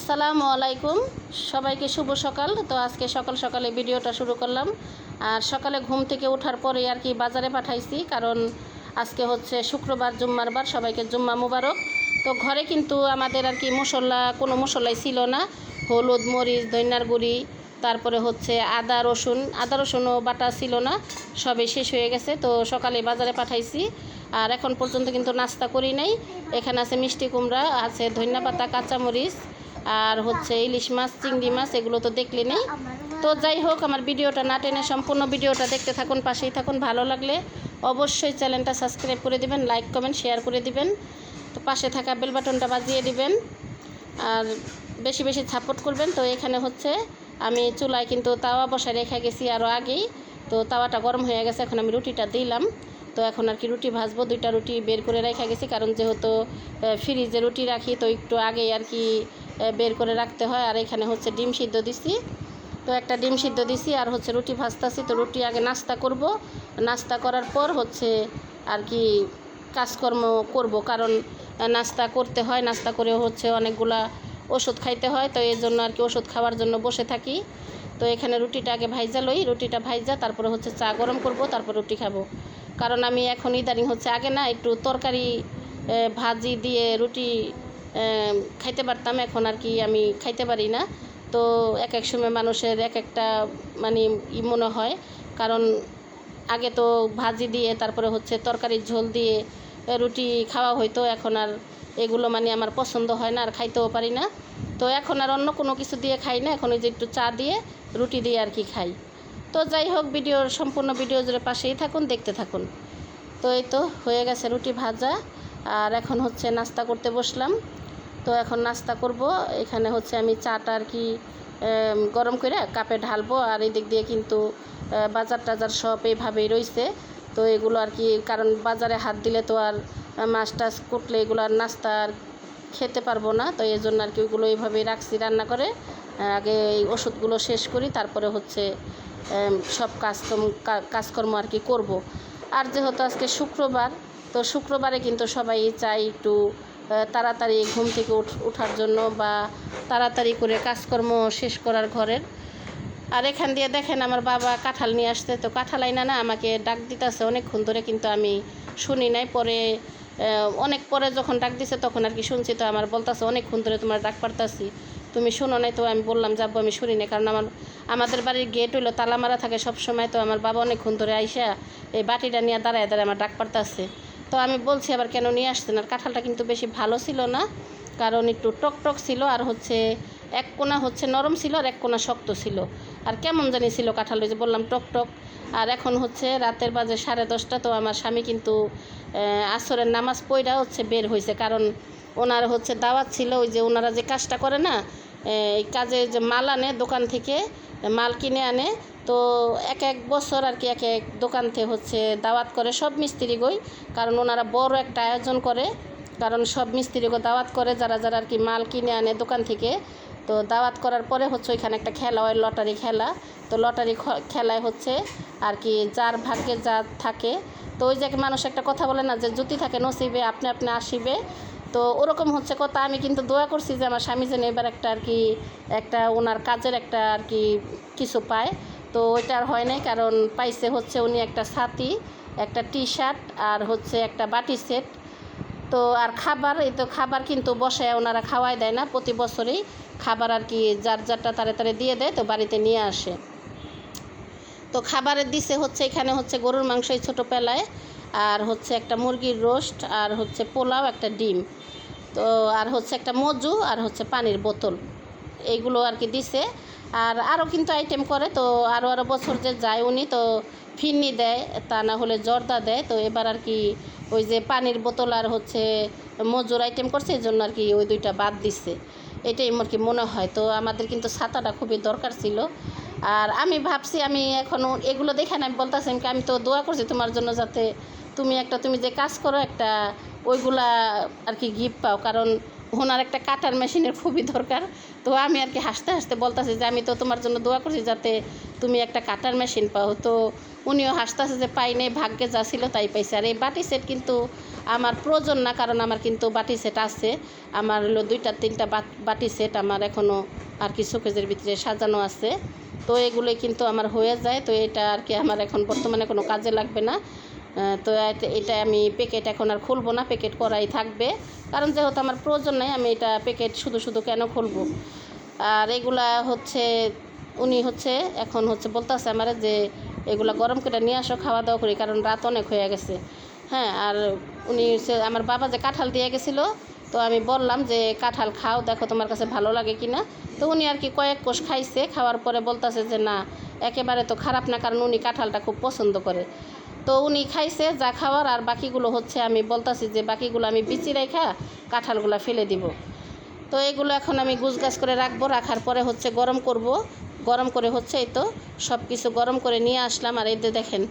আসসালামু আলাইকুম, সবাইকে শুভ সকাল। তো আজকে সকাল সকালে ভিডিওটা শুরু করলাম। আর সকালে ঘুম থেকে ওঠার পরে আর কি বাজারে পাঠাইছি, কারণ আজকে হচ্ছে শুক্রবার, জুম্মার বার। সবাইকে জুম্মা মুবারক। তো ঘরে কিন্তু আমাদের আর কি কোনো মশলাই ছিল না। হলুদ, মরিচ, ধনিয়ার গুঁড়ি, তারপরে হচ্ছে আদা রসুনও বাটা ছিল না, সবই শেষ হয়ে গেছে। তো সকালে বাজারে পাঠাইছি, আর এখন পর্যন্ত কিন্তু নাস্তা করি নাই। এখানে আছে মিষ্টি কুমড়া, আছে ধনিয়া পাতা, কাঁচামরিচ, আর হচ্ছে ইলিশ মাছ, চিংড়ি মাছ, এগুলো তো দেখলে নেই। তো যাই হোক, আমার ভিডিওটা না টেনে সম্পূর্ণ ভিডিওটা দেখতে থাকুন, পাশেই থাকুন। ভালো লাগলে অবশ্যই চ্যানেলটা সাবস্ক্রাইব করে দিবেন, লাইক কমেন্ট শেয়ার করে দিবেন। তো পাশে থাকা বেল বাটনটা বাজিয়ে দিবেন, আর বেশি বেশি সাপোর্ট করবেন। তো এখানে হচ্ছে আমি চুলায় কিন্তু তাওয়া বসায় রেখে গেছি আরও আগেই। তো তাওয়াটা গরম হয়ে গেছে, এখন আমি রুটিটা দিলাম। তো এখন আর কি রুটি ভাজবো। 2টা রুটি বের করে রেখে গেছি, কারণ যেহেতু ফ্রিজে রুটি রাখি, তো একটু আগেই আর কি বের করে রাখতে হয়। আর এখানে হচ্ছে ডিম সিদ্ধ দিছি, তো একটা ডিম সিদ্ধ দিছি, আর হচ্ছে রুটি ভাজতেছি। তো রুটি আগে নাস্তা করব, নাস্তা করার পর হচ্ছে আর কি কাজকর্ম করব, কারণ নাস্তা করতে হয়, নাস্তা করে হচ্ছে অনেকগুলা ওষুধ খাইতে হয়। তো এই জন্য আর কি ওষুধ খাওয়ার জন্য বসে থাকি। তো এখানে রুটিটা আগে ভাইজা লই, রুটিটা ভাইজা তারপরে হচ্ছে চা গরম করব, তারপর রুটি খাবো। কারণ আমি এখন ইদানিং হচ্ছে আগে না একটু তরকারি ভাজি দিয়ে রুটি খাইতে পারতাম, এখন আর কি আমি খাইতে পারি না। তো এক এক সময় মানুষের এক একটা মানে মনে হয়, কারণ আগে তো ভাজি দিয়ে তারপরে হচ্ছে তরকারির ঝোল দিয়ে রুটি খাওয়া হইতো, এখন আর এগুলো মানে আমার পছন্দ হয় না, আর খাইতেও পারি না। তো এখন আর অন্য কোনো কিছু দিয়ে খাই না, এখন ওই যে একটু চা দিয়ে রুটি দিয়ে আর কি খাই। তো যাই হোক, সম্পূর্ণ ভিডিও জুড়ে পাশেই থাকুন, দেখতে থাকুন। তো এই তো হয়ে গেছে রুটি ভাজা, আর এখন হচ্ছে নাস্তা করতে বসলাম। তো এখন নাস্তা করব। এখানে হচ্ছে আমি চাটা আর কি গরম করে কাপে ঢালবো, আর এই দিক দিয়ে কিন্তু বাজার টাজার সব এইভাবেই রয়েছে। তো এগুলো আর কি, কারণ বাজারে হাত দিলে তো আর মাছ টাছ কুটলে এগুলো আর নাস্তা আর খেতে পারবো না। তো এই জন্য আর কি ওইগুলো এইভাবেই রাখছি রান্না করে। আগে এই ওষুধগুলো শেষ করি, তারপরে হচ্ছে সব কাজকর্ম আর কি করব। আর যেহেতু আজকে শুক্রবার, তো শুক্রবারে কিন্তু সবাই চাই একটু তাড়াতাড়ি ঘুম থেকে ওঠার জন্য, বা তাড়াতাড়ি করে কাজকর্ম শেষ করার ঘরের। আর এখান দিয়ে দেখেন আমার বাবা কাঁঠাল নিয়ে আসতে, তো কাঁঠাল আইনা না আমাকে ডাক দিতেছে অনেকক্ষণ ধরে, কিন্তু আমি শুনি নাই। পরে অনেক পরে যখন ডাক দিছে তখন আর কি শুনছি। তো আমার বলতেছে অনেকক্ষণ ধরে তোমার ডাক পারতাছি, তুমি শোনো নাই। তো আমি বললাম যাবো, আমি শুনি না, কারণ আমাদের বাড়ির গেট হইলো তালা মারা থাকে সব সময়। তো আমার বাবা অনেকক্ষণ ধরে আইসা এই বাটিটা নিয়ে দাঁড়ায় দাঁড়ায় আমার ডাক পারতাছে। তো আমি বলছি আবার কেন নিয়ে আসছেন। আর কাঁঠালটা কিন্তু বেশি ভালো ছিল না, কারণ একটু টক ছিল, আর হচ্ছে এক কোনা হচ্ছে নরম ছিল, আর এক কোনা শক্ত ছিল। আর কেমন জানি ছিল কাঁঠাল, যে বললাম টক। আর এখন হচ্ছে রাতের বাজে 10:30। তো আমার স্বামী কিন্তু আসরের নামাজ পড়া হচ্ছে বের হয়েছে, কারণ ওনার হচ্ছে দাওয়াত ছিল। ওই যে ওনারা যে কাজটা করে না, এই কাজে যে মাল আনে দোকান থেকে, মাল কিনে আনে। তো এক এক বছর আর কি এক এক দোকান থেকে হচ্ছে দাওয়াত করে সব মিস্ত্রিগই, কারণ ওনারা বড় একটা আয়োজন করে। কারণ সব মিস্ত্রিগো দাওয়াত করে, যারা যারা আর কি মাল কিনে আনে দোকান থেকে। তো দাওয়াত করার পরে হচ্ছে ওইখানে একটা খেলা হয়, লটারি খেলা। তো লটারি খেলায় হচ্ছে আর কি যার ভাগ্যে যা থাকে, তো ওই যে মানুষ একটা কথা বলে না, যে জুতি থাকে নসিবে আপনি আপনি আসিবে। তো ওরকম হচ্ছে কথা। আমি কিন্তু দোয়া করছি যে আমার স্বামী যেন এবার একটা আর কি একটা ওনার কাজের একটা আর কি কিছু পায়। তো ওইটা আর হয় নাই, কারণ পাইছে হচ্ছে উনি একটা ছাতি, একটা টি-শার্ট, আর হচ্ছে একটা বাটি সেট। তো আর খাবার, এই তো খাবার কিন্তু বসায় ওনারা খাওয়াই দেয় না, প্রতি বছরেই খাবার আর কি যার যারটা তাড়াতাড়ি দিয়ে দেয়, তো বাড়িতে নিয়ে আসে। তো খাবারের দিছে হচ্ছে এখানে হচ্ছে গরুর মাংস এই ছোটো পেলায়, আর হচ্ছে একটা মুরগির রোস্ট, আর হচ্ছে পোলাও, একটা ডিম, তো আর হচ্ছে একটা মজু, আর হচ্ছে পানির বোতল, এইগুলো আর কি দিছে। আর আরও কিন্তু আইটেম করে। তো আরও বছর যে যায় উনি, তো ফিরনি দেয়, তা না হলে জর্দা দেয়। তো এবার আর কি ওই যে পানির বোতল আর হচ্ছে মজুর আইটেম করছে, এই জন্য আর কি ওই 2টা বাদ দিচ্ছে, এটাই আর কি মনে হয়। তো আমাদের কিন্তু ছাতাটা খুবই দরকার ছিল। আর আমি ভাবছি, আমি এখন এগুলো দেখে না, আমি বলতেছি আমি তো দোয়া করছি তোমার জন্য, যাতে তুমি যে কাজ করো একটা ওইগুলা আর কি গিফট পাও, কারণ ওনার একটা কাটার মেশিনের খুবই দরকার। তো আমি আর কি হাসতে হাসতে বলতেছি যে আমি তো তোমার জন্য দোয়া করছি যাতে তুমি একটা কাটার মেশিন পাও। তো উনিও হাসতেছে যে পাই নাই, ভাগ্যে যা ছিল তাই পাইছে। আর এই বাটি সেট কিন্তু আমার প্রয়োজন না, কারণ আমার কিন্তু বাটি সেট আছে। আমার হলো 2-3টা বাটি সেট আমার এখনও আর কি শোকেজের ভিতরে সাজানো আছে। তো এগুলোই কিন্তু আমার হয়ে যায়। তো এটা আর কি আমার এখন বর্তমানে কোনো কাজে লাগবে না। তো এটা আমি প্যাকেট এখন আর খুলবো না, প্যাকেট করাই থাকবে, কারণ যেহেতু আমার প্রয়োজন নাই আমি এটা প্যাকেট শুধু শুধু কেন খুলবো। আর এগুলা হচ্ছে উনি হচ্ছে এখন হচ্ছে বলতেছে আমার যে এগুলা গরম করে নিয়ে আসো, খাওয়া দাওয়া করি, কারণ রাত অনেক হয়ে গেছে। হ্যাঁ, আর উনি আমার বাবা যে কাঁঠাল দিয়ে গেছিলো, তো আমি বললাম যে কাঁঠাল খাও, দেখো তোমার কাছে ভালো লাগে কি না। তো উনি আর কি কয়েক কোষ খাইছে, খাওয়ার পরে বলতেছে যে না একেবারে তো খারাপ না, কারণ উনি কাঁঠালটা খুব পছন্দ করে। তো উনি খাইছে যা খাওয়ার, আর বাকিগুলো হচ্ছে আমি বলতাছি যে বাকিগুলো আমি বিচি রেখা কাঁঠালগুলো ফেলে দিব। তো এগুলো এখন আমি গুছগাছ করে রাখবো, রাখার পরে হচ্ছে গরম করব। গরম করে হচ্ছে এই তো সব কিছু গরম করে নিয়ে আসলাম। আর এই যে দেখেন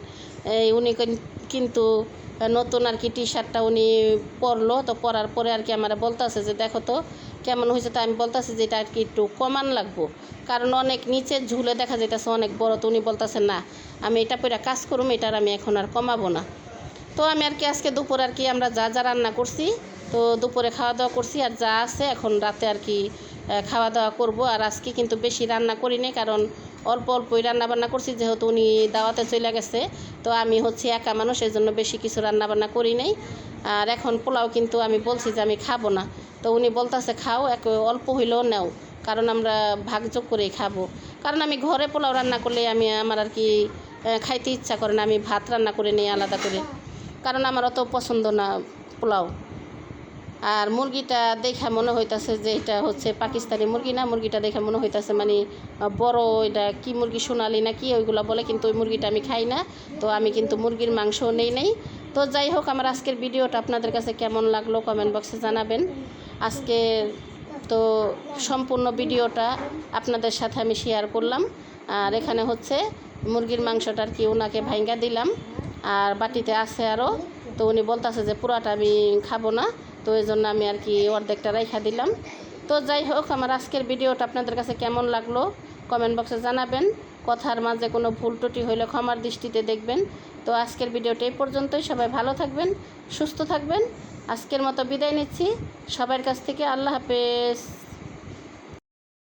এই উনি কিন্তু নতুন আর কি টি শার্টটা উনি পরলো। তো পরার পরে আর কি আমার বলতেছে যে দেখো তো কেমন হয়েছে। তো আমি বলতেছি যে এটা আর কি একটু কমান লাগবো, কারণ অনেক নিচে ঝুলে দেখা যাইতেছে অনেক বড়। তো উনি বলতেছে না আমি এটা পরে কাজ করুম, এটার আমি এখন আর কমাবো না। তো আমি আর কি আজকে দুপুর আর কি আমরা যা যা রান্না করছি, তো দুপুরে খাওয়া দাওয়া করছি, আর যা আছে এখন রাতে আর কি খাওয়া দাওয়া করব। আর আজকে কিন্তু বেশি রান্না করিনি, কারণ অল্প অল্পই রান্না বান্না করছি, যেহেতু উনি দাওয়াতে চলে গেছে। তো আমি হচ্ছে একা মানুষ, এই জন্য বেশি কিছু রান্না বান্না করি নাই। আর এখন পোলাও কিন্তু আমি বলছি যে আমি খাবো না। তো উনি বলতেছে খাও, অল্প হইলেও নেও, কারণ আমরা ভাগযোগ করেই খাবো। কারণ আমি ঘরে পোলাও রান্না করলে আমার আর কি খাইতে ইচ্ছা করে না, আমি ভাত রান্না করে নিই আলাদা করে, কারণ আমার অত পছন্দ না পোলাও। আর মুরগিটা দেখা মনে হইতাছে যে এটা হচ্ছে পাকিস্তানি মুরগি না, মুরগিটা দেখে মনে হইতাছে মানে বড়, এটা কি মুরগি সোনালি না কি ওইগুলো বলে, কিন্তু ওই মুরগিটা আমি খাই না। তো আমি কিন্তু মুরগির মাংসও নেই। তো যাই হোক, আমার আজকের ভিডিওটা আপনাদের কাছে কেমন লাগলো কমেন্ট বক্সে জানাবেন। আজকে তো সম্পূর্ণ ভিডিওটা আপনাদের সাথে আমি শেয়ার করলাম। আর এখানে হচ্ছে মুরগির মাংসটা আর কি ওনাকে ভাইঙ্গা দিলাম, আর বাটিতে আছে আরও। তো উনি বলতেছে যে পুরাটা আমি খাবো না, তো এই জন্য আমি আর কি অর্ধেকটা রাইখা দিলাম। তো যাই হোক, আমার আজকের ভিডিওটা আপনাদের কাছে কেমন লাগলো কমেন্ট বক্সে জানাবেন। কথার মাঝে কোনো ভুল ত্রুটি হইলে ক্ষমার দৃষ্টিতে দেখবেন। তো আজকের ভিডিওটা এই পর্যন্তই। সবাই ভালো থাকবেন, সুস্থ থাকবেন। আজকের মতো বিদায় নিচ্ছি সবার কাছ থেকে। আল্লাহ হাফেজ।